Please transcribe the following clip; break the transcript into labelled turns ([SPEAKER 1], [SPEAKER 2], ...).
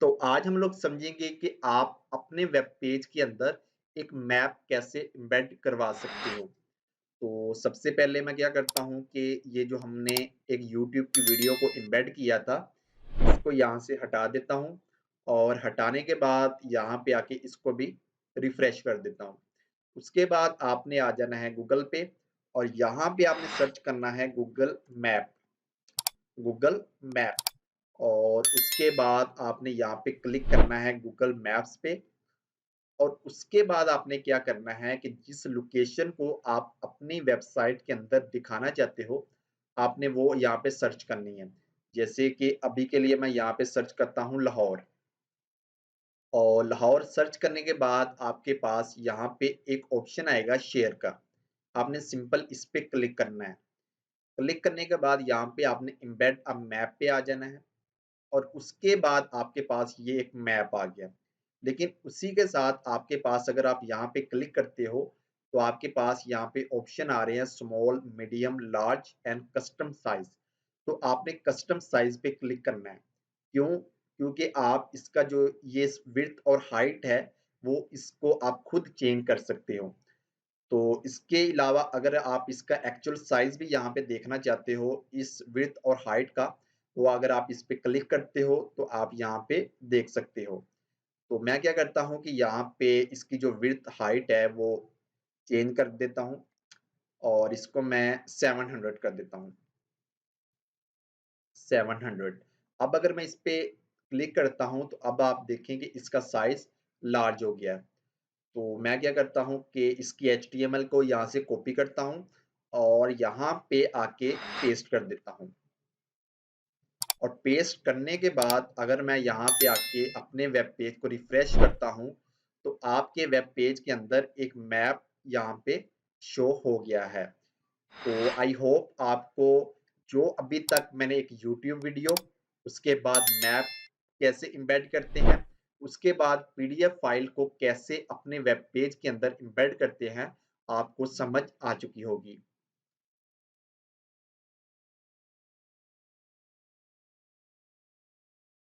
[SPEAKER 1] तो आज हम लोग समझेंगे कि आप अपने वेब पेज के अंदर एक मैप कैसे एम्बेड करवा सकते हो। तो सबसे पहले मैं क्या करता हूँ कि ये जो हमने एक यूट्यूब की वीडियो को एम्बेड किया था, इसको यहाँ से हटा देता हूँ और हटाने के बाद यहाँ पे आके इसको भी रिफ्रेश कर देता हूँ। उसके बाद आपने आ जाना है गूगल पे और यहाँ पे आपने सर्च करना है गूगल मैप और उसके बाद आपने यहाँ पे क्लिक करना है गूगल मैप्स पे और उसके बाद आपने क्या करना है कि जिस लोकेशन को आप अपनी वेबसाइट के अंदर दिखाना चाहते हो, आपने वो यहाँ पे सर्च करनी है। जैसे कि अभी के लिए मैं यहाँ पे सर्च करता हूँ लाहौर और लाहौर सर्च करने के बाद आपके पास यहाँ पे एक ऑप्शन आएगा शेयर का। आपने सिंपल इस पे क्लिक करना है। क्लिक करने के बाद यहाँ पे आपने एम्बेड अ मैप पे आ जाना है। और उसके बाद आपके पास ये एक मैप आ गया। लेकिन उसी के साथ आपके पास अगर आप यहाँ पे क्लिक करते हो, तो आपके पास यहाँ पे ऑप्शन आ रहे हैं small, medium, large and custom size. तो आपने कस्टम साइज़ पे क्लिक करना है। क्यों? क्योंकि आप इसका जो ये विड्थ और हाइट है, वो इसको आप खुद चेंज कर सकते हो। तो इसके अलावा अगर आप इसका एक्चुअल साइज़ भी यहाँ पे देखना चाहते हो, इस विड्थ और हाइट का, तो अगर आप इस पे क्लिक करते हो, तो आप यहाँ पे देख सकते हो। तो मैं क्या करता हूँ कि यहाँ पे इसकी जो विड्थ हाइट है, वो चेंज कर देता हूँ और इसको मैं 700 कर देता हूँ, 700। अब अगर मैं इस पे क्लिक करता हूँ, तो अब आप देखें कि इसका साइज़ लार्ज हो गया है। तो मैं क्या करता हूँ कि इसकी एचटीएमएल को यहाँ से कॉपी करता हूँ और यहाँ पे आके पेस्ट कर देता हूँ और पेस्ट करने के बाद अगर मैं यहाँ पे आके अपने वेब पेज को रिफ्रेश करता हूँ, तो आपके वेब पेज के अंदर एक मैप यहाँ पे शो हो गया है। तो आई होप आपको जो अभी तक मैंने एक यूट्यूब वीडियो, उसके बाद मैप कैसे एम्बेड करते हैं, उसके बाद पीडीएफ फाइल को कैसे अपने वेब पेज के अंदर एम्बेड करते हैं, आपको समझ आ चुकी होगी।